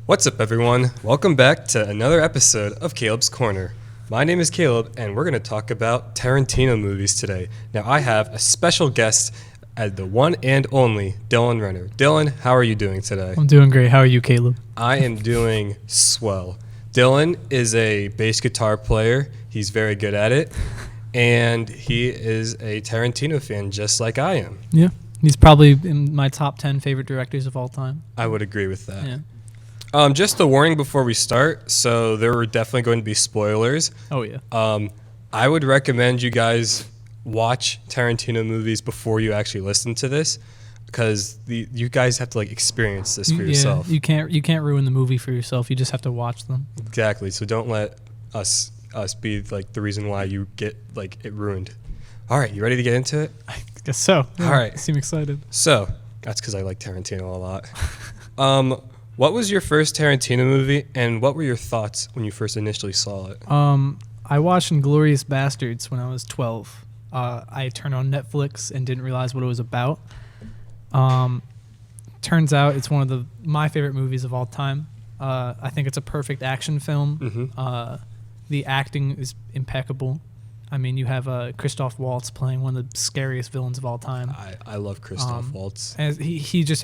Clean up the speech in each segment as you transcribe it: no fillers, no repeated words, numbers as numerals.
What's up, everyone? Welcome back to another episode of Caleb's Corner. My name is Caleb, and we're going to talk about Tarantino movies today. Now, I have a special guest, the one and only Dylan Renner. Dylan, how are you doing today? I'm doing great. How are you, Caleb? I am doing swell. Dylan is a bass guitar player. He's very good at it, and he is a Tarantino fan just like I am. Yeah. He's probably in my top 10 favorite directors of all time. I would agree with that. Yeah. Just a warning before we start. So there are definitely going to be spoilers. Oh, yeah. I would recommend you guys watch Tarantino movies before you actually listen to this, because you guys have to experience this for yourself. You can't ruin the movie for yourself. You just have to watch them. Exactly. So don't let us be the reason why you get it ruined. All right, you ready to get into it? I guess so. Yeah, all right. I seem excited. So that's because I like Tarantino a lot. What was your first Tarantino movie, and what were your thoughts when you first initially saw it? I watched Inglourious Basterds when I was 12. I turned on Netflix and didn't realize what it was about. Turns out it's one of my favorite movies of all time. I think it's a perfect action film. Mm-hmm. The acting is impeccable. I mean, you have Christoph Waltz playing one of the scariest villains of all time. I love Christoph Waltz. And he just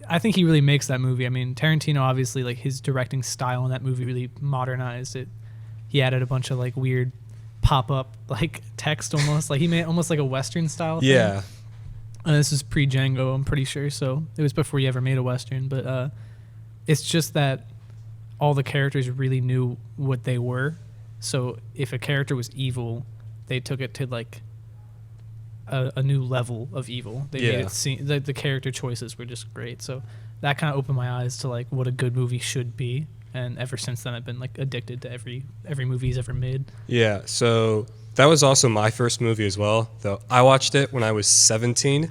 I think he really makes that movie. I mean, Tarantino obviously his directing style in that movie really modernized it. He added a bunch of weird pop-up text almost. He made almost like a Western style thing. Yeah. And this is pre-Django, I'm pretty sure. So it was before he ever made a Western. But it's just that all the characters really knew what they were. So if a character was evil, they took it to a new level of evil. They made it seem the character choices were just great. So that kind of opened my eyes to what a good movie should be. And ever since then, I've been addicted to every movie he's ever made. Yeah. So that was also my first movie as well. Though I watched it when I was 17.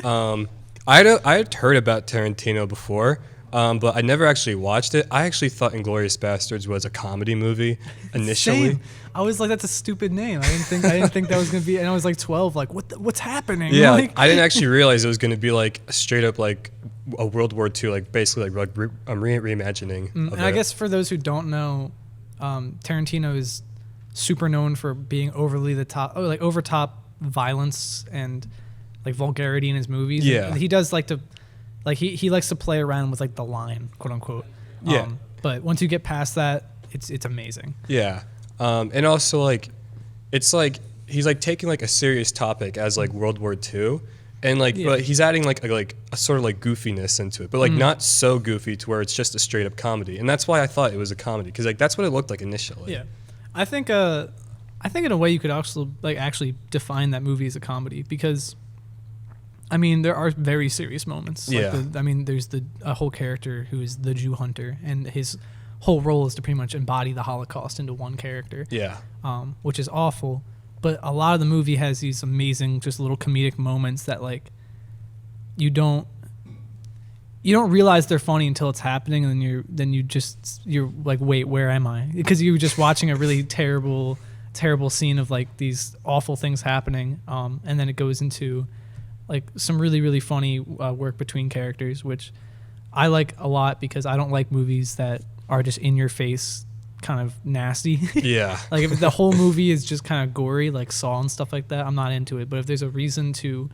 I had heard about Tarantino before. But I never actually watched it. I actually thought Inglourious Basterds was a comedy movie initially. Same. I was like, that's a stupid name. I didn't think that was gonna be. And I was 12. What's happening? Yeah, I didn't actually realize it was gonna be a straight up a World War II, basically reimagining. And I guess for those who don't know, Tarantino is super known for being over top violence and vulgarity in his movies. Yeah, and he does to. He likes to play around with the line, quote unquote. Yeah. But once you get past that, it's amazing. Yeah. And also it's he's taking a serious topic as World War II, and but he's adding a sort of goofiness into it, but not so goofy to where it's just a straight up comedy. And that's why I thought it was a comedy, because that's what it looked like initially. Yeah. I think in a way you could also actually define that movie as a comedy, because I mean, there are very serious moments. There's a whole character who is the Jew hunter, and his whole role is to pretty much embody the Holocaust into one character. Yeah. Which is awful. But a lot of the movie has these amazing, just little comedic moments that you don't realize they're funny until it's happening, and then you're wait, where am I? Because you're just watching a really terrible scene of these awful things happening, and then it goes into some really, really funny work between characters, which I like a lot, because I don't like movies that are just in your face, kind of nasty. Yeah. If the whole movie is just kind of gory, like Saw and stuff like that, I'm not into it. But if there's a reason to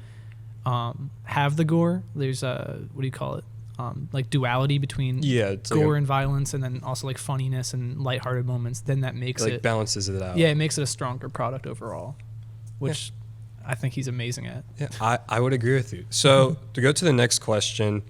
have the gore, there's what do you call it? Duality between gore and violence, and then also funniness and lighthearted moments, then that makes it balances it out. Yeah, it makes it a stronger product overall, which I think he's amazing at. Yeah, I would agree with you. So to go to the next question,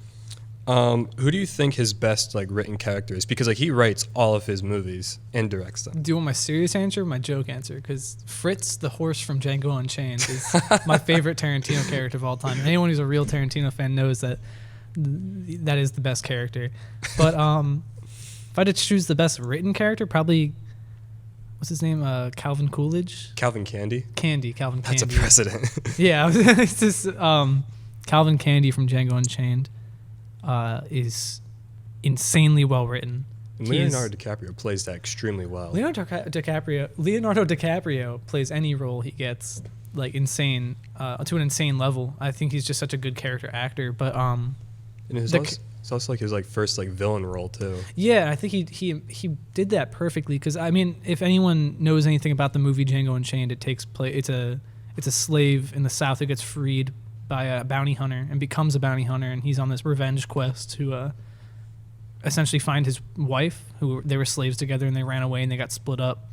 who do you think his best written character is? Because he writes all of his movies and directs them. Do you want my serious answer or my joke answer? Because Fritz, the horse from Django Unchained, is my favorite Tarantino character of all time. And anyone who's a real Tarantino fan knows that is the best character. But if I had to choose the best written character, probably, what's his name? Calvin Coolidge? Calvin Candy? Calvin Candy. That's a precedent. Yeah. It's just Calvin Candy from Django Unchained is insanely well written. Leonardo DiCaprio plays that extremely well. Leonardo DiCaprio plays any role he gets insane to an insane level. I think he's just such a good character actor. But It's also like his like first like villain role too. Yeah, I think he did that perfectly because I mean, if anyone knows anything about the movie Django Unchained, it takes place. It's a slave in the South who gets freed by a bounty hunter and becomes a bounty hunter, and he's on this revenge quest to essentially find his wife, who they were slaves together and they ran away and they got split up.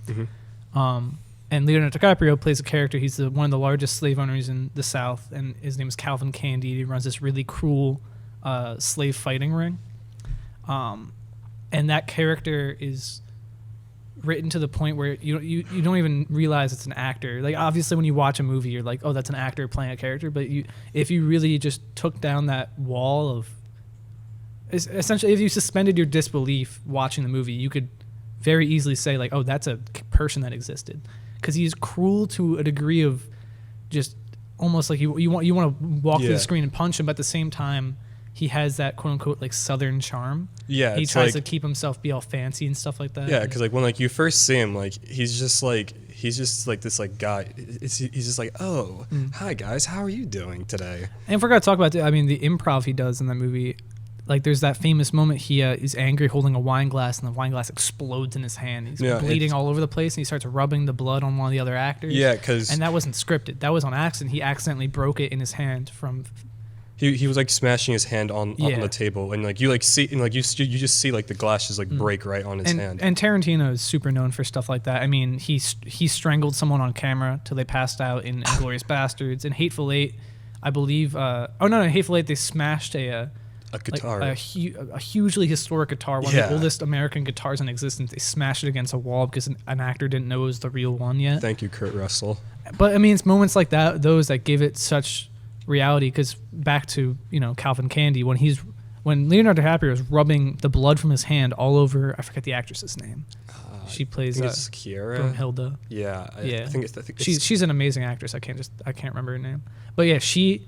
And Leonardo DiCaprio plays a character. He's one of the largest slave owners in the South, and his name is Calvin Candide. He runs this really cruel slave fighting ring. And that character is written to the point where you don't even realize it's an actor. Like, obviously when you watch a movie, you're like, oh, that's an actor playing a character. But if you really just took down that wall of, essentially, if you suspended your disbelief watching the movie, you could very easily say like, oh, that's a person that existed. Because he's cruel to a degree of just almost like you want to walk through the screen and punch him, but at the same time, he has that quote unquote like Southern charm. Yeah, he tries to keep himself be all fancy and stuff like that. Yeah, because like when like you first see him, like he's just like this like guy. He's just like, oh, hi guys, how are you doing today? And I forgot to talk about the improv he does in that movie. Like, there's that famous moment he is angry holding a wine glass, and the wine glass explodes in his hand. He's bleeding all over the place, and he starts rubbing the blood on one of the other actors. Yeah, and that wasn't scripted. That was on accident. He accidentally broke it in his hand from. He was like smashing his hand on the table, and like you like see, and like you just see like the glass just like break right on his hand. And Tarantino is super known for stuff like that. I mean, he strangled someone on camera till they passed out in Inglourious Bastards. In Hateful Eight, I believe. Hateful Eight, they smashed a guitar, a hugely historic guitar, one of the oldest American guitars in existence. They smashed it against a wall because an actor didn't know it was the real one yet. Thank you, Kurt Russell. But I mean, it's moments like those that give it such reality. Because back to Calvin Candide, when Leonardo DiCaprio is rubbing the blood from his hand all over, I forget the actress's name. She plays Kiara Brunhilde. Yeah, I think she's an amazing actress. I can't remember her name. But yeah, she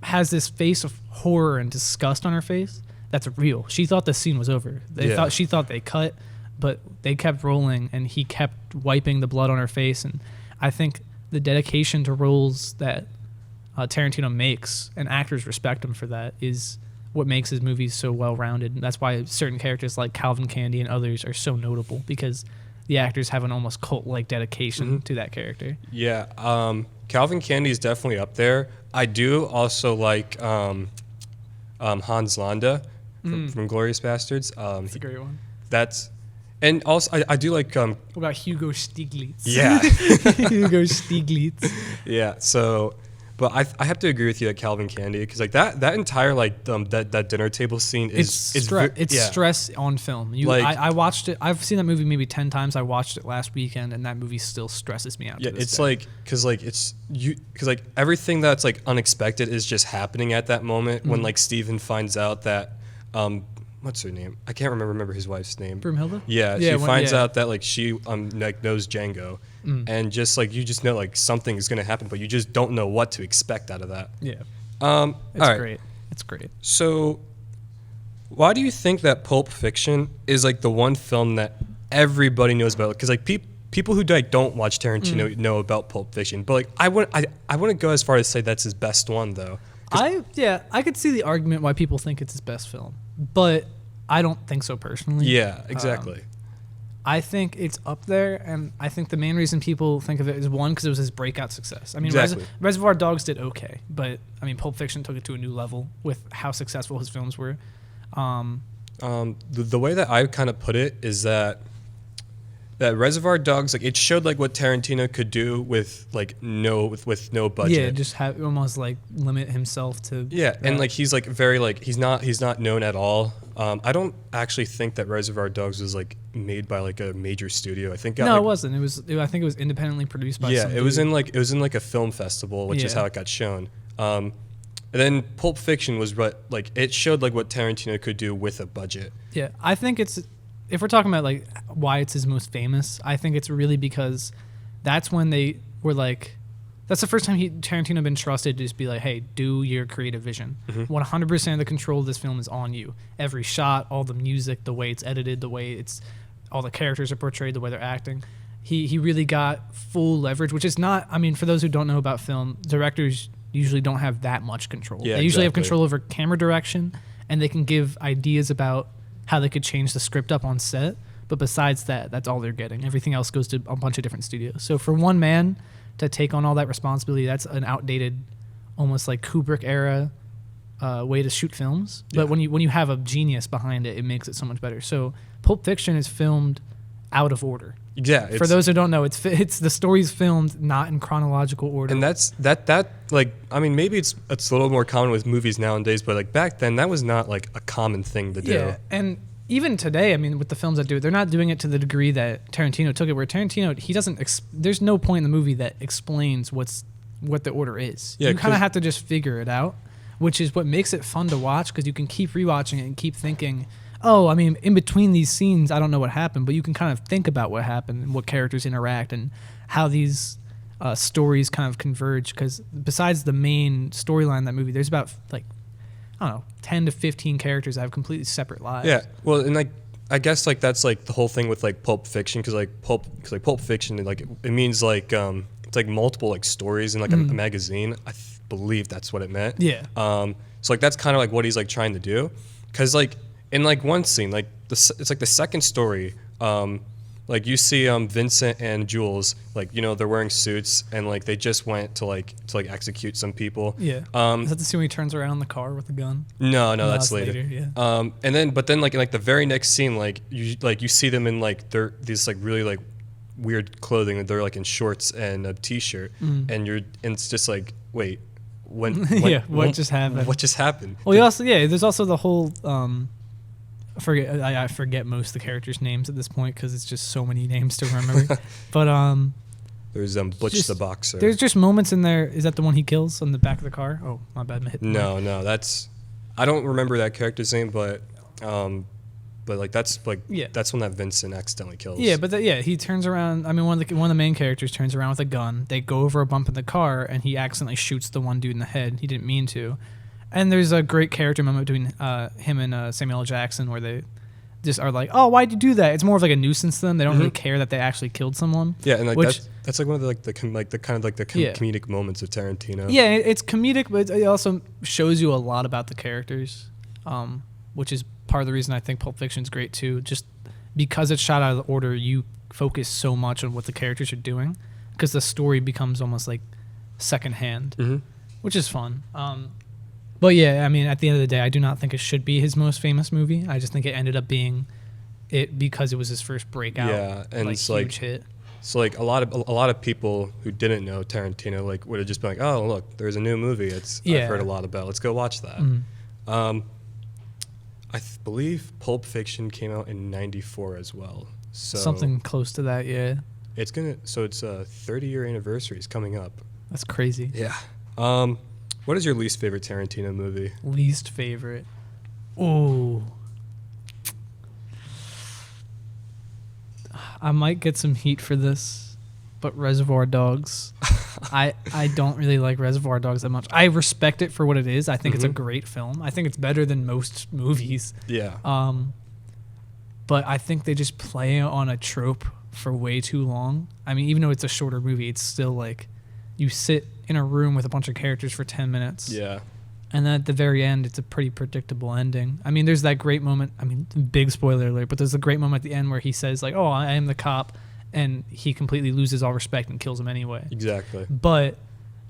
has this face of horror and disgust on her face that's real. She thought the scene was over. She thought they cut, but they kept rolling, and he kept wiping the blood on her face. And I think the dedication to roles that Tarantino makes, and actors respect him for that, is what makes his movies so well-rounded. And that's why certain characters like Calvin Candide and others are so notable, because the actors have an almost cult-like dedication to that character. Yeah, Calvin Candide is definitely up there. I do also like Hans Landa from Inglourious Bastards. That's a great one. And also I do like. What about Hugo Stieglitz? Yeah, Hugo Stieglitz. Yeah. So, but I have to agree with you at Calvin Candide, because like that entire like that dinner table scene is stress on film. I watched it. I've seen that movie maybe 10 times. I watched it last weekend, and that movie still stresses me out. Yeah, it's like because like everything that's like unexpected is just happening at that moment when like Steven finds out that what's her name? I can't remember his wife's name. Brunhilde? Yeah, she finds out that like she like knows Django. And just like you just know like something is going to happen, but you just don't know what to expect out of that. Yeah. It's great. So why do you think that Pulp Fiction is like the one film that everybody knows about? Because like people who like don't watch Tarantino know about Pulp Fiction, but like I wouldn't go as far as say that's his best one though. I could see the argument why people think it's his best film, but I don't think so personally. Yeah, exactly. I think it's up there, and I think the main reason people think of it is, one, because it was his breakout success. I mean, Reservoir Dogs did okay, but I mean, Pulp Fiction took it to a new level with how successful his films were. The way that I kind of put it is that Reservoir Dogs, like, it showed like what Tarantino could do with like no budget. Yeah, just have almost like limit himself to. Yeah, and like he's like very like he's not known at all. I don't actually think that Reservoir Dogs was like made by like a major studio. I think it wasn't. I think it was independently produced by. Yeah, it was in like a film festival, which is how it got shown. And then Pulp Fiction was it showed like what Tarantino could do with a budget. Yeah, I think if we're talking about like why it's his most famous, I think it's really because that's when they were like, that's the first time Tarantino been trusted to just be like, hey, do your creative vision. 100% of the control of this film is on you. Every shot, all the music, the way it's edited, the way all the characters are portrayed, the way they're acting. He really got full leverage, which is not, I mean, for those who don't know about film, directors usually don't have that much control. Yeah, they usually have control over camera direction and they can give ideas about how they could change the script up on set. But besides that, that's all they're getting. Everything else goes to a bunch of different studios. So for one man to take on all that responsibility, that's an outdated, almost like Kubrick era way to shoot films. Yeah. But when you have a genius behind it, it makes it so much better. So Pulp Fiction is filmed out of order. Yeah. For those who don't know, it's the story's filmed not in chronological order. And that's like, I mean, maybe it's a little more common with movies nowadays, but like back then that was not like a common thing to do. Yeah, and even today, I mean, with the films that do it, they're not doing it to the degree that Tarantino took it. Where Tarantino, he doesn't. There's no point in the movie that explains what the order is. Yeah, you kind of have to just figure it out, which is what makes it fun to watch because you can keep rewatching it and keep thinking, oh, I mean, in between these scenes, I don't know what happened, but you can kind of think about what happened and what characters interact and how these stories kind of converge. Because besides the main storyline in that movie, there's about like, I don't know, 10 to 15 characters that have completely separate lives. Yeah, well, and like I guess like that's like the whole thing with like Pulp Fiction, because Pulp Fiction, like it means like it's like multiple like stories in like a magazine. I believe that's what it meant. Yeah. So like that's kind of like what he's like trying to do, because like in like one scene, like it's like the second story. Like you see Vincent and Jules, like, you know, they're wearing suits and like they just went to execute some people. Yeah. Is that the scene when he turns around in the car with the gun? No, that's later. Yeah. But then like in like the very next scene, like you see them in like these like really like weird clothing, and they're like in shorts and a t-shirt, and it's just like, wait, when what just happened? What just happened? Well, there's also the whole I forget most of the characters' names at this point because it's just so many names to remember. But there's Butch the Boxer. There's just moments in there. Is that the one he kills on the back of the car? Oh, my bad. No, that's, I don't remember that character's name, but like that's when that Vincent accidentally kills. Yeah, but he turns around. I mean, one of the main characters turns around with a gun. They go over a bump in the car, and he accidentally shoots the one dude in the head. He didn't mean to. And there's a great character moment between him and Samuel L. Jackson where they just are like, oh, why'd you do that? It's more of like a nuisance to them. They don't really care that they actually killed someone. Yeah, and like that's like one of the comedic moments of Tarantino. Yeah, it's comedic, but it also shows you a lot about the characters, which is part of the reason I think Pulp Fiction's great too. Just because it's shot out of order, you focus so much on what the characters are doing because the story becomes almost like secondhand, which is fun. But yeah, I mean, at the end of the day, I do not think it should be his most famous movie. I just think it ended up being it because it was his first breakout. Yeah, and it's huge hit. So like a lot of people who didn't know Tarantino like would have just been like, oh look, there's a new movie. I've heard a lot about. Let's go watch that. I believe Pulp Fiction came out in '94 as well. So something close to that, yeah. It's a 30-year anniversary is coming up. That's crazy. Yeah. What is your least favorite Tarantino movie? Least favorite? Oh. I might get some heat for this, but Reservoir Dogs. I don't really like Reservoir Dogs that much. I respect it for what it is. I think it's a great film. I think it's better than most movies. Yeah. But I think they just play on a trope for way too long. I mean, even though it's a shorter movie, it's still like you sit in a room with a bunch of characters for 10 minutes. Yeah. And then at the very end, it's a pretty predictable ending. I mean, there's that great moment. I mean, big spoiler alert, but there's a great moment at the end where he says, like, oh, I am the cop. And he completely loses all respect and kills him anyway. Exactly. But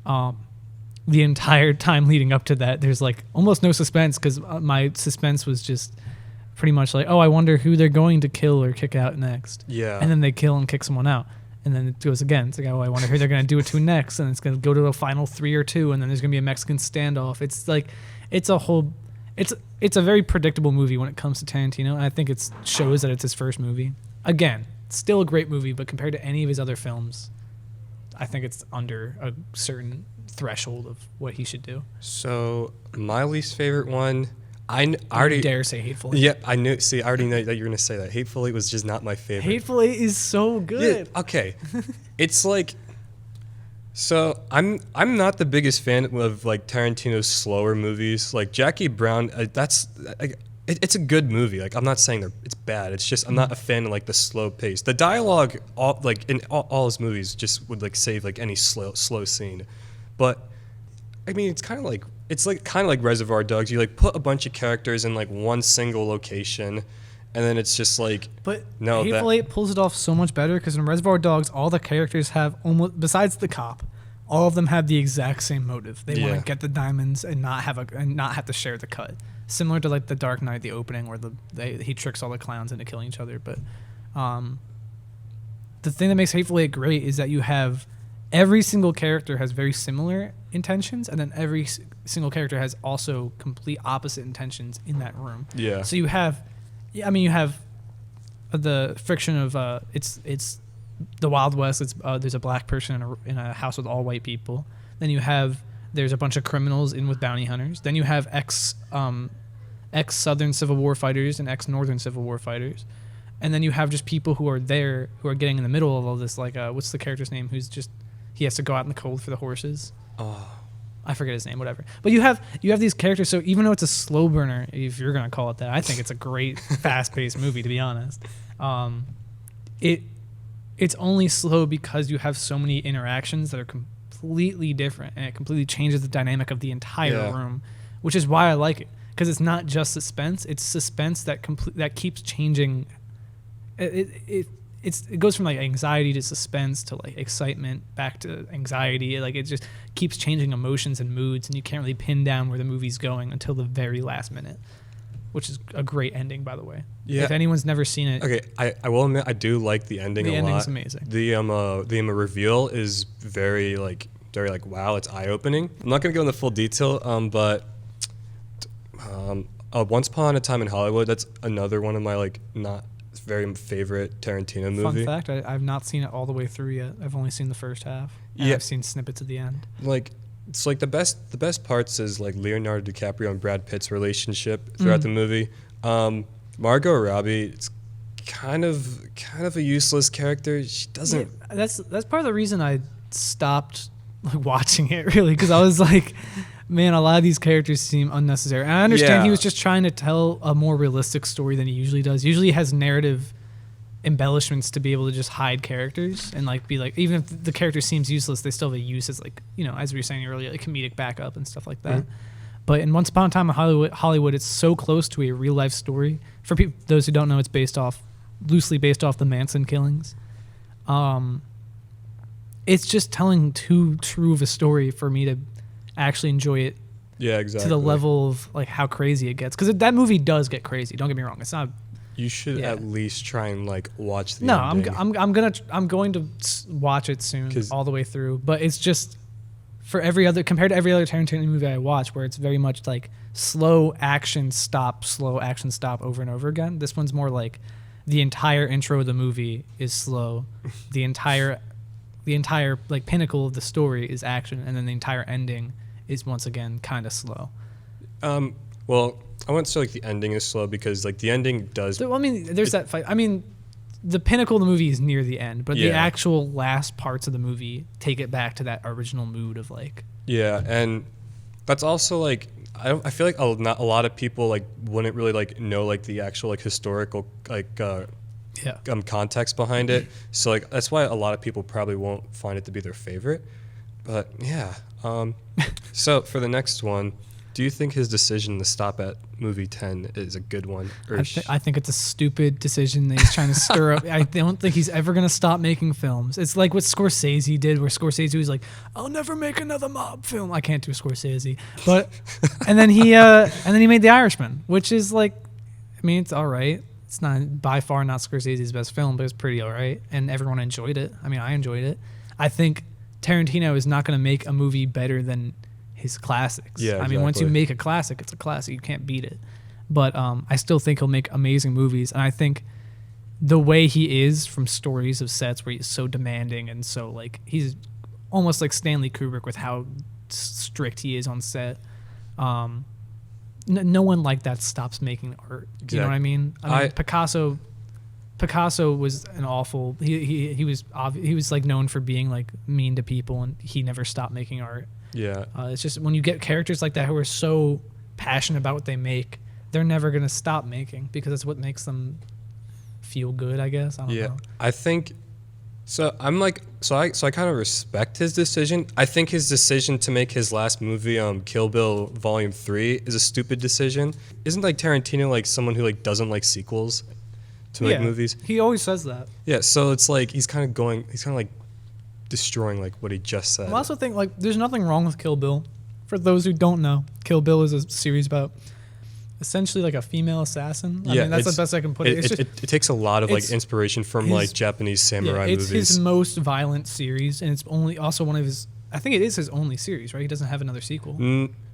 the entire time leading up to that, there's like almost no suspense because my suspense was just pretty much like, oh, I wonder who they're going to kill or kick out next. Yeah. And then they kill and kick someone out. And then it goes again. It's like, oh, I wonder who they're going to do it to next. And it's going to go to a final 3 or 2. And then there's going to be a Mexican standoff. It's like, it's a very predictable movie when it comes to Tarantino. And I think it shows that it's his first movie. Again, still a great movie, but compared to any of his other films, I think it's under a certain threshold of what he should do. So my least favorite one, I already dare say Hateful Eight. Yep, I knew. See, I already know that you're gonna say that. Hateful Eight was just not my favorite. Hateful Eight is so good. Yeah, okay, it's like, so I'm not the biggest fan of like Tarantino's slower movies. Like Jackie Brown, it's a good movie. Like I'm not saying it's bad. It's just I'm not a fan of like the slow pace. The dialogue, in all his movies, just would like save like any slow scene. But I mean, it's kind of like it's like kind of like Reservoir Dogs. You like put a bunch of characters in like one single location, and then it's just like, But no, Hateful Eight pulls it off so much better because in Reservoir Dogs, all the characters have almost, besides the cop, all of them have the exact same motive. They want to get the diamonds and not have to share the cut. Similar to like the Dark Knight, the opening where he tricks all the clowns into killing each other. But the thing that makes Hateful Eight great is that you have every single character has very similar intentions, and then every single character has also complete opposite intentions in that room. Yeah. So you have, you have the friction of it's the Wild West. It's there's a black person in a house with all white people. Then there's a bunch of criminals in with bounty hunters. Then you have ex Southern Civil War fighters and ex Northern Civil War fighters. And then you have just people who are there who are getting in the middle of all this. Like what's the character's name? He has to go out in the cold for the horses. Oh. I forget his name, whatever. But you have these characters. So even though it's a slow burner, if you're gonna call it that, I think it's a great fast-paced movie. To be honest, it's only slow because you have so many interactions that are completely different, and it completely changes the dynamic of the entire room, which is why I like it, because it's not just suspense; it's suspense that keeps changing. It goes from like anxiety to suspense to like excitement back to anxiety. Like it just keeps changing emotions and moods, and you can't really pin down where the movie's going until the very last minute, which is a great ending, by the way. Yeah. If anyone's never seen it. Okay, I will admit I do like the ending a lot. The ending's amazing. The reveal is very wow, it's eye opening. I'm not gonna go into full detail, but Once Upon a Time in Hollywood, that's another one of my like not very favorite Tarantino movie. Fun fact, I've not seen it all the way through yet. I've only seen the first half. And I've seen snippets at the end. Like it's like the best parts is like Leonardo DiCaprio and Brad Pitt's relationship throughout the movie. Margot Robbie, it's kind of a useless character. She doesn't. Yeah, that's part of the reason I stopped like watching it, really, because I was like, man, a lot of these characters seem unnecessary. And I understand he was just trying to tell a more realistic story than he usually does. Usually he has narrative embellishments to be able to just hide characters and like be like, even if the character seems useless, they still have a use as like, as we were saying earlier, like comedic backup and stuff like that. But in Once Upon a Time in Hollywood, it's so close to a real life story. For those who don't know, it's loosely based off the Manson killings. It's just telling too true of a story for me to actually enjoy it. Yeah, exactly. To the level of like how crazy it gets, because that movie does get crazy. Don't get me wrong. It's not. You should at least try and like watch the. No, ending. I'm going to watch it soon, all the way through. But it's just compared to every other Tarantino movie I watch, where it's very much like slow action stop over and over again. This one's more like the entire intro of the movie is slow. The entire like pinnacle of the story is action, and then the entire ending is once again kind of slow. Well, I wouldn't say like the ending is slow, because like the ending does. So, there's that fight. The pinnacle of the movie is near the end, but the actual last parts of the movie take it back to that original mood of like. Yeah, and that's also like I feel like not a lot of people like wouldn't really like know like the actual like historical like context behind it. So like that's why a lot of people probably won't find it to be their favorite. But yeah. So for the next one, do you think his decision to stop at movie 10 is a good one? Or I think it's a stupid decision that he's trying to stir up. I don't think he's ever going to stop making films. It's like what Scorsese did, where Scorsese was like, I'll never make another mob film. I can't do Scorsese. But and then he made The Irishman, which is like, it's all right. It's not by far not Scorsese's best film, but it's pretty all right, and everyone enjoyed it. I enjoyed it. I think Tarantino is not going to make a movie better than his classics. Yeah, exactly. Once you make a classic, it's a classic. You can't beat it. But I still think he'll make amazing movies, and I think the way he is from Stories of Sets, where he's so demanding and so like he's almost like Stanley Kubrick with how strict he is on set. No one like that stops making art. Exactly. You know what I mean? Picasso was an awful. He was like known for being like mean to people, and he never stopped making art. Yeah. It's just when you get characters like that who are so passionate about what they make, they're never gonna stop making, because that's what makes them feel good, I guess. I don't know. I think I kind of respect his decision. I think his decision to make his last movie, Kill Bill Volume 3, is a stupid decision. Isn't like Tarantino like someone who like doesn't like sequels to make movies? He always says that. Yeah, so it's like he's kind of like destroying like what he just said. I also think like there's nothing wrong with Kill Bill. For those who don't know, Kill Bill is a series about essentially like a female assassin. I mean, that's the best I can put it. It takes a lot of like inspiration from like Japanese samurai movies. It's his most violent series, and it's also one of his. I think it is his only series, right? He doesn't have another sequel.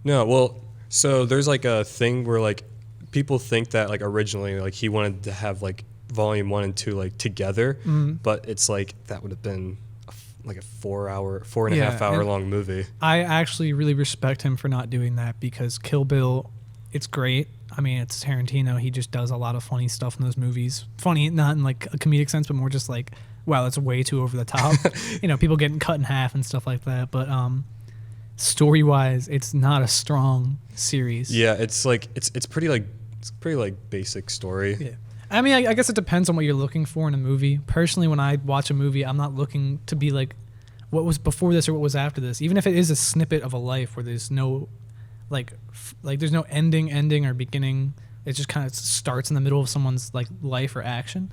No, well, so there's like a thing where like people think that like originally like he wanted to have like Volume 1 and 2 like together, but it's like that would have been like a 4 and a half hour long movie. I actually really respect him for not doing that because Kill Bill, it's great. I mean, it's Tarantino. He just does a lot of funny stuff in those movies. Funny, not in like a comedic sense, but more just like, wow, that's way too over the top. People getting cut in half and stuff like that. But story-wise, it's not a strong series. Yeah, it's like it's pretty basic story. Yeah. I mean, I guess it depends on what you're looking for in a movie. Personally, when I watch a movie, I'm not looking to be like, what was before this or what was after this. Even if it is a snippet of a life where there's no, like there's no ending or beginning. It just kind of starts in the middle of someone's like life or action.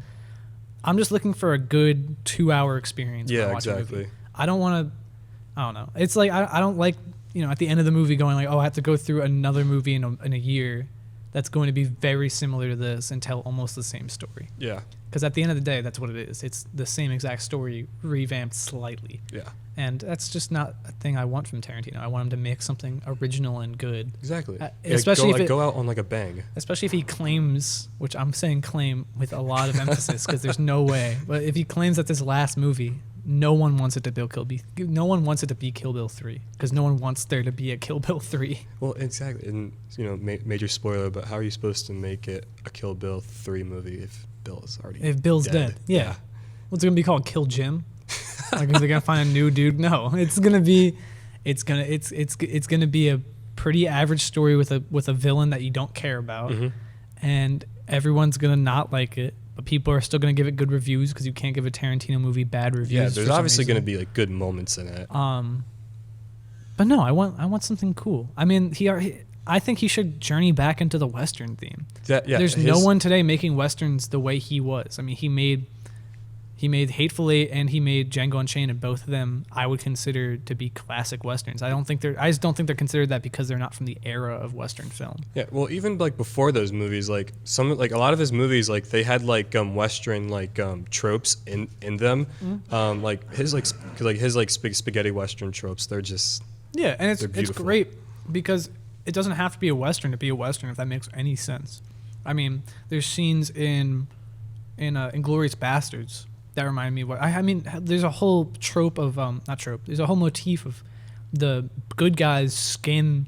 I'm just looking for a good 2-hour experience. Yeah, when I watch exactly. A movie. I don't want to. I don't know. It's like I don't like at the end of the movie going like, oh, I have to go through another movie in a year that's going to be very similar to this and tell almost the same story. Yeah. Because at the end of the day, that's what it is. It's the same exact story revamped slightly. Yeah. And that's just not a thing I want from Tarantino. I want him to make something original and good. Exactly. Especially if go out on like a bang. Especially if he claims, which I'm saying claim with a lot of emphasis because there's no way. But if he claims that this last movie, no one wants it to be no one wants it to be Kill Bill 3 because no one wants there to be a Kill Bill 3. Well, exactly. And major spoiler, but how are you supposed to make it a Kill Bill 3 movie if Bill's dead? Yeah. What's it gonna be called? Kill Jim? Like, are they gonna find a new dude? No, it's gonna be a pretty average story with a villain that you don't care about, and everyone's gonna not like it. But people are still gonna give it good reviews because you can't give a Tarantino movie bad reviews. Yeah, there's obviously gonna be like good moments in it. But no, I want something cool. I mean, I think he should journey back into the Western theme. There's no one today making Westerns the way he was. I mean, he made Hateful Eight and he made Django Unchained, and both of them I would consider to be classic Westerns. I just don't think they're considered that because they're not from the era of Western film. Yeah, well, even like before those movies, like a lot of his movies, like they had like Western like tropes in them. Like his spaghetti Western tropes. They're just and it's great because it doesn't have to be a Western to be a Western, if that makes any sense. I mean, there's scenes in Inglourious Bastards that remind me I mean, there's a whole trope of there's a whole motif of the good guys skin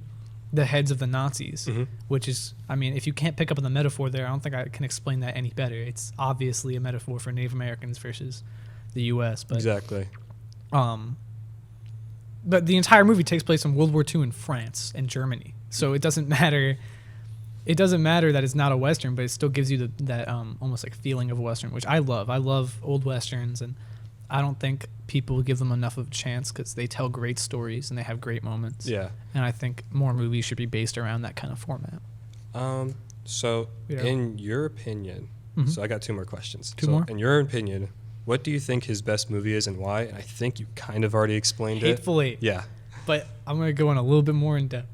the heads of the Nazis, which is, I mean, if you can't pick up on the metaphor there, I don't think I can explain that any better. It's obviously a metaphor for Native Americans versus the U.S. But exactly. But the entire movie takes place in World War II in France and Germany, so it doesn't matter. It doesn't matter that it's not a Western, but it still gives you that almost like feeling of a Western, which I love. I love old Westerns, and I don't think people give them enough of a chance because they tell great stories and they have great moments. Yeah. And I think more movies should be based around that kind of format. So in your opinion, so I got 2 more questions. Two more? In your opinion, what do you think his best movie is and why? And I think you kind of already explained Hateful Eight. Yeah. But I'm going to go in a little bit more in depth.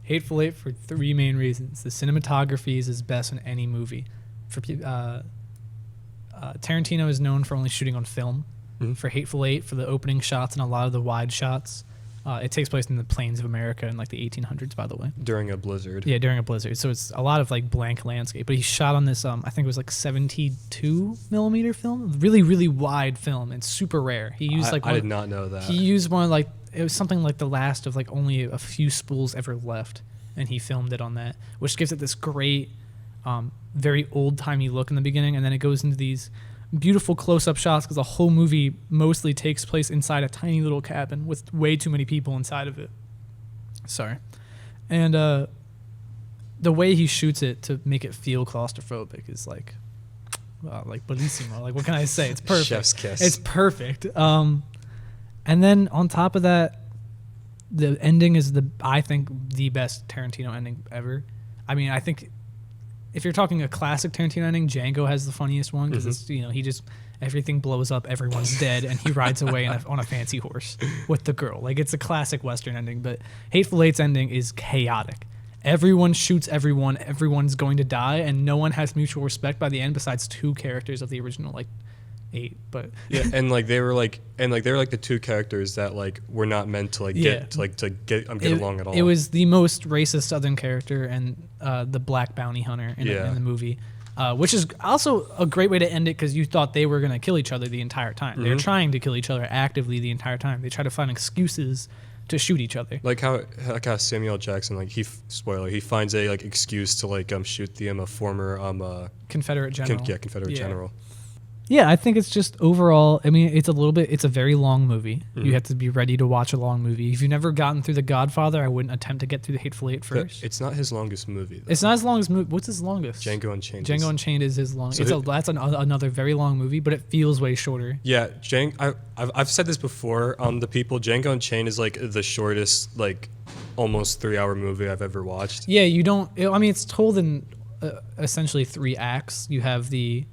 Hateful Eight for 3 main reasons. The cinematography is his best in any movie. Tarantino is known for only shooting on film. For Hateful Eight, for the opening shots and a lot of the wide shots, it takes place in the plains of America in like the 1800s, by the way. During a blizzard. Yeah, during a blizzard. So it's a lot of like blank landscape. But he shot on this, I think it was like 72 millimeter film, really, really wide film. It's super rare. He used I did not know that. He used one like, it was something like the last of like only a few spools ever left, and he filmed it on that, which gives it this great, very old-timey look in the beginning, and then it goes into these beautiful close-up shots because the whole movie mostly takes place inside a tiny little cabin with way too many people inside of it. Sorry. And the way he shoots it to make it feel claustrophobic is like, like bellissimo. Like what can I say? It's perfect. Chef's kiss. It's perfect. And then on top of that, the ending is I think the best Tarantino ending ever. I mean, I think if you're talking a classic Tarantino ending, Django has the funniest one because it's he just everything blows up, everyone's dead, and he rides away on a fancy horse with the girl. Like it's a classic Western ending. But Hateful Eight's ending is chaotic. Everyone shoots everyone. Everyone's going to die, and no one has mutual respect by the end besides 2 characters of the original 8. But yeah, and they were the 2 characters that were not meant to get along at all. It was the most racist Southern character and the black bounty hunter in the movie, which is also a great way to end it because you thought they were going to kill each other the entire time. They were trying to kill each other actively the entire time. They try to find excuses to shoot each other. Like how Samuel Jackson he finds a excuse to shoot the former Confederate general. Confederate general. Yeah, I think it's just overall, I mean, it's a very long movie. You have to be ready to watch a long movie. If you've never gotten through The Godfather, I wouldn't attempt to get through The Hateful Eight first. It's not his longest movie, though. It's not his longest movie. What's his longest? Django Unchained. Django Unchained is his longest. That's another very long movie, but it feels way shorter. Yeah, I've said this before on the people. Django Unchained is the shortest, almost 3-hour movie I've ever watched. Yeah, it's told in essentially 3 acts. You have the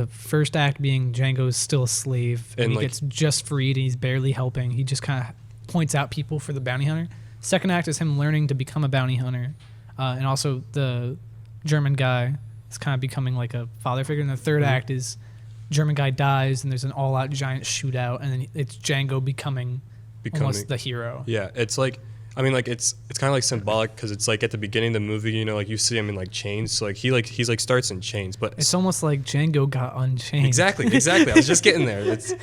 first act being Django's still a slave and he gets just freed and he's barely helping. He just kind of points out people for the bounty hunter. Second act is him learning to become a bounty hunter. And also the German guy is kind of becoming like a father figure. And the third act is German guy dies and there's an all-out giant shootout and then it's Django becoming almost the hero. Yeah, it's it's kind of symbolic because it's at the beginning of the movie, you see him in chains. So he starts in chains, but it's almost like Django got unchained. Exactly. I was just getting there. It's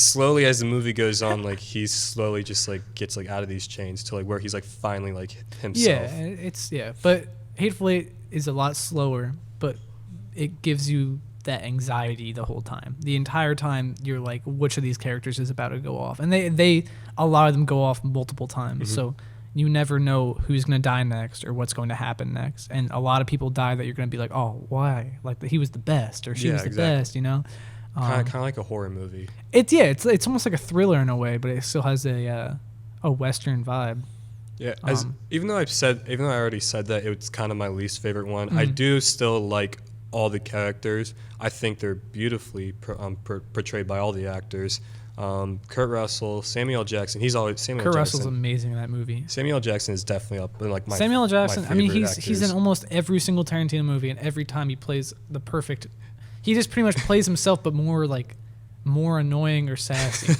slowly as the movie goes on, he slowly just gets out of these chains to where he's finally himself. But Hateful Eight is a lot slower, but it gives you that anxiety the whole time. The entire time you're which of these characters is about to go off, and they a lot of them go off multiple times, so you never know who's going to die next or what's going to happen next. And a lot of people die that you're going to be like, oh, why? He was the best or she was the best, kind of like a horror movie. It's almost like a thriller in a way, but it still has a Western vibe. Yeah, even though I already said that it's kind of my least favorite one, I do still like all the characters. I think they're beautifully portrayed by all the actors. Kurt Russell, Samuel Jackson. Kurt Russell's amazing in that movie. Samuel Jackson is definitely up in my Samuel Jackson. My he's in almost every single Tarantino movie, and every time he plays the perfect. He just pretty much plays himself, but more annoying or sassy.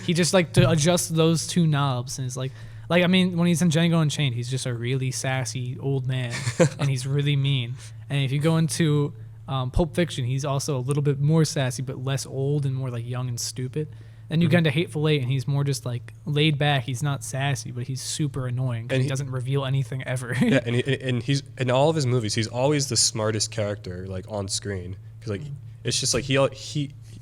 He just to adjust those 2 knobs, and it's when he's in Django Unchained, he's just a really sassy old man, and he's really mean. And if you go into Pulp Fiction, he's also a little bit more sassy, but less old and more young and stupid. Then you get into Hateful Eight, and he's more just laid back. He's not sassy, but he's super annoying because he doesn't reveal anything ever. Yeah, and he's in all of his movies, he's always the smartest character on screen because it's just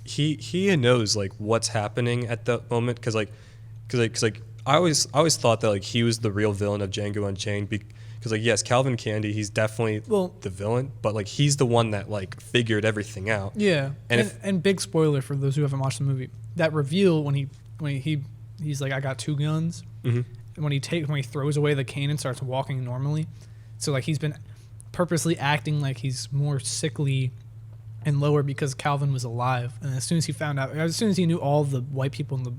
he knows what's happening at the moment because I always thought that he was the real villain of Django Unchained because yes, Calvin Candy, he's definitely the villain, but he's the one that figured everything out. Yeah, and big spoiler for those who haven't watched the movie, that reveal when he's I got 2 guns, and when he throws away the cane and starts walking normally, so he's been purposely acting like he's more sickly and lower because Calvin was alive, and as soon as he knew all the white people in the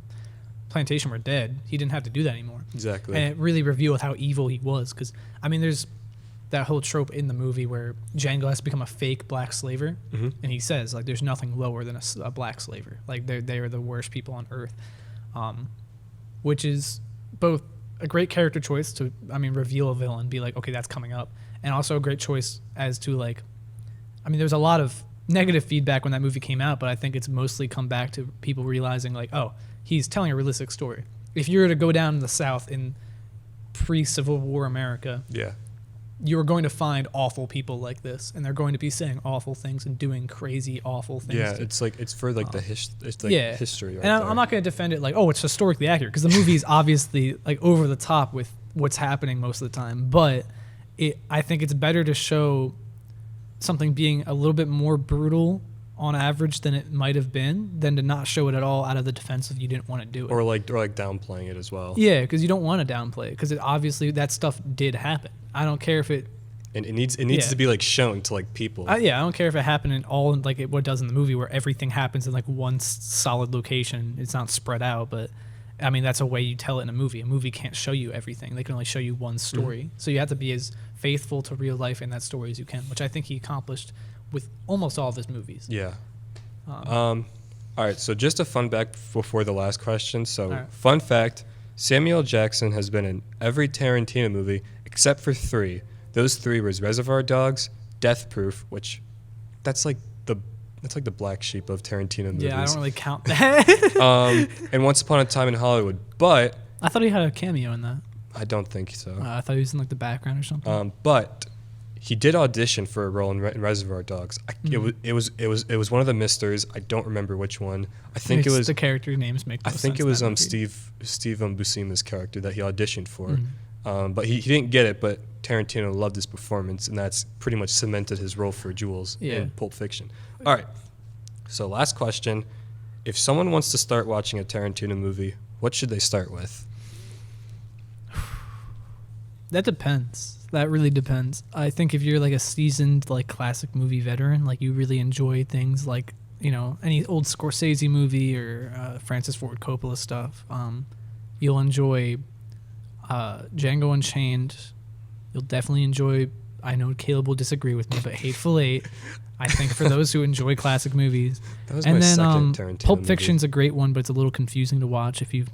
plantation were dead, he didn't have to do that anymore. Exactly. And it really revealed how evil he was because there's that whole trope in the movie where Django has to become a fake black slaver, and he says there's nothing lower than a black slaver. They are the worst people on earth, which is both a great character choice to reveal a villain, be okay, that's coming up, and also a great choice as to there's a lot of negative feedback when that movie came out, but I think it's mostly come back to people realizing oh, he's telling a realistic story. If you were to go down in the South in pre-Civil War America, you're going to find awful people like this, and they're going to be saying awful things and doing crazy, awful things. Yeah, it's for the history. Right, and I'm not going to defend it it's historically accurate because the movie is obviously over the top with what's happening most of the time. But I think it's better to show something being a little bit more brutal on average than it might have been than to not show it at all out of the defense of you didn't want to do it. Or like downplaying it as well. Yeah, because you don't want to downplay it because obviously that stuff did happen. I don't care if it. And it needs to be like shown to like people. I don't care if it happened in all like what it does in the movie where everything happens in like one solid location. It's not spread out, but I mean that's a way you tell it in a movie. A movie can't show you everything; they can only show you one story. So you have to be as faithful to real life in that story as you can, which I think he accomplished with almost all of his movies. Yeah. All right. So just a fun fact before the last question. So right. Fun fact: Samuel L. Jackson has been in every Tarantino movie except for 3. Those 3 was Reservoir Dogs, Death Proof, which that's like the black sheep of Tarantino movies. Yeah, I don't really count that. And Once Upon a Time in Hollywood, but I thought he had a cameo in that. I don't think so. I thought he was in like the background or something. But he did audition for a role in Reservoir Dogs. It was one of the misters. I don't remember which one. I think it was the character names make. No I think sense it was in that Steve Buscema's character that he auditioned for. But he didn't get it. But Tarantino loved his performance, and that's pretty much cemented his role for Jules in Pulp Fiction. All right. So last question: if someone wants to start watching a Tarantino movie, what should they start with? That depends. That really depends. I think if you're like a seasoned like classic movie veteran, like you really enjoy things like any old Scorsese movie or Francis Ford Coppola stuff, you'll enjoy Django Unchained. You'll definitely enjoy. I know Kaleb will disagree with me, but Hateful Eight. I think for those who enjoy classic movies. That was my second Tarantino Pulp movie. Fiction's a great one, but it's a little confusing to watch if you've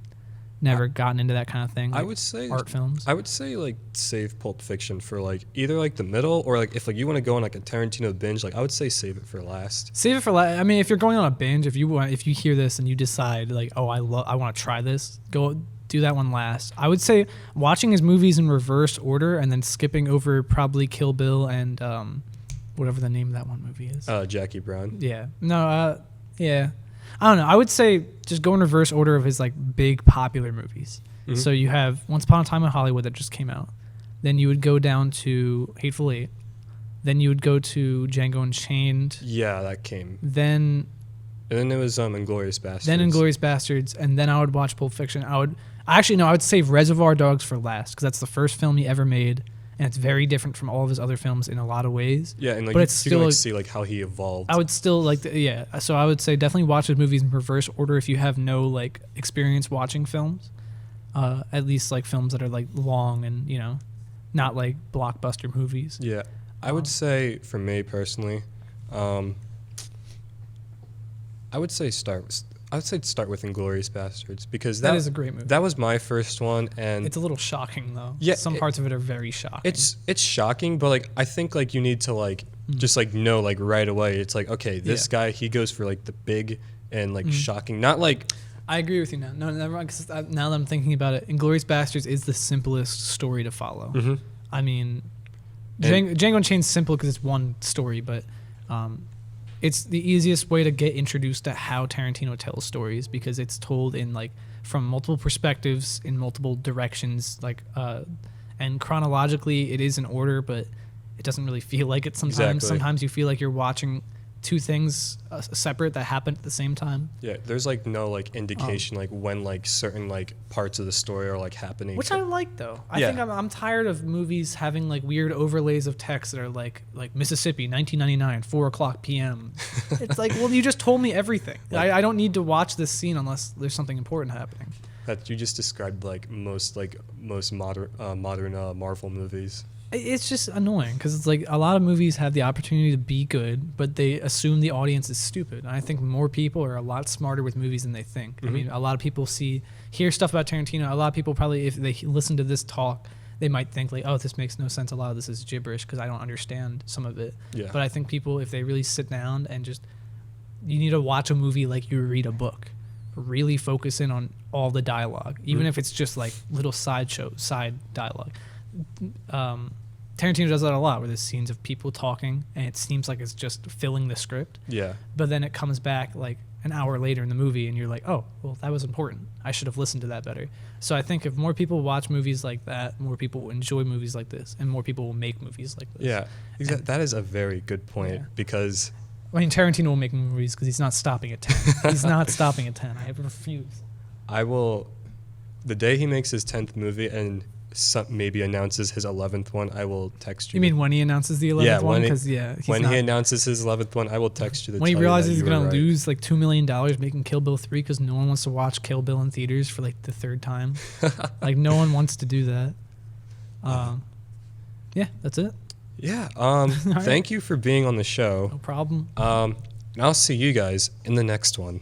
never gotten into that kind of thing. Like I would say art films. I would say like save Pulp Fiction for like either like the middle or like if like you want to go on like a Tarantino binge, like I would say save it for last. Save it for last. I mean, if you're going on a binge, if you hear this and you decide like, oh, I want to try this, go do that one last. I would say watching his movies in reverse order and then skipping over probably Kill Bill and whatever the name of that one movie is. Jackie Brown. Yeah. No. Yeah. I don't know. I would say just go in reverse order of his like big popular movies. Mm-hmm. So you have Once Upon a Time in Hollywood that just came out. Then you would go down to Hateful Eight. Then you would go to Django Unchained. Yeah, that came. And then there was Inglourious Basterds. Then Inglourious Basterds, and then I would watch Pulp Fiction. I would save Reservoir Dogs for last because that's the first film he ever made, and it's very different from all of his other films in a lot of ways. Yeah, and like but you it's still can like see like how he evolved. I would still like so I would say definitely watch his movies in reverse order if you have no like experience watching films, at least like films that are like long and not like blockbuster movies. Yeah, I would say for me personally, I would say start with Inglourious Basterds because that is a great movie. That was my first one, and it's a little shocking though. Yeah, some parts of it are very shocking. It's shocking, but like I think like you need to like just like know like right away. It's like okay, this guy he goes for like the big and like shocking, not like. I agree with you now. No, never mind. Cause now that I'm thinking about it, Inglourious Basterds is the simplest story to follow. Mm-hmm. I mean, Django Unchained's simple because it's one story, but. It's the easiest way to get introduced to how Tarantino tells stories because it's told in like from multiple perspectives in multiple directions, like and chronologically it is in order, but it doesn't really feel like it sometimes. Exactly. Sometimes you feel like you're watching two things separate that happen at the same time. Yeah, there's like no like indication like when like certain like parts of the story are like happening. Which I like though. I think I'm tired of movies having like weird overlays of text that are like Mississippi 1999 4:00 p.m. It's like, well, you just told me everything. I don't need to watch this scene unless there's something important happening. That you just described like most modern Marvel movies. It's just annoying because it's like a lot of movies have the opportunity to be good, but they assume the audience is stupid. And I think more people are a lot smarter with movies than they think. Mm-hmm. I mean, a lot of people hear stuff about Tarantino. A lot of people probably, if they listen to this talk, they might think like, oh, this makes no sense. A lot of this is gibberish because I don't understand some of it. Yeah. But I think people, if they really sit down and you need to watch a movie like you read a book. Really focus in on all the dialogue, even if it's just like little side dialogue. Tarantino does that a lot where there's scenes of people talking and it seems like it's just filling the script. Yeah. But then it comes back like an hour later in the movie and you're like, oh, well, that was important. I should have listened to that better. So I think if more people watch movies like that, more people will enjoy movies like this and more people will make movies like this. Yeah. That is a very good point because I mean, Tarantino will make movies because he's not stopping at 10. He's not stopping at 10. I refuse. I will, the day he makes his 10th movie and maybe announces his 11th one, I will text you. You mean when he announces the 11th one? Because he announces his 11th one, I will text you. When he realizes he's going to lose like $2 million making Kill Bill 3 because no one wants to watch Kill Bill in theaters for like the third time. Like no one wants to do that. Yeah, that's it. Yeah. right. Thank you for being on the show. No problem. And I'll see you guys in the next one.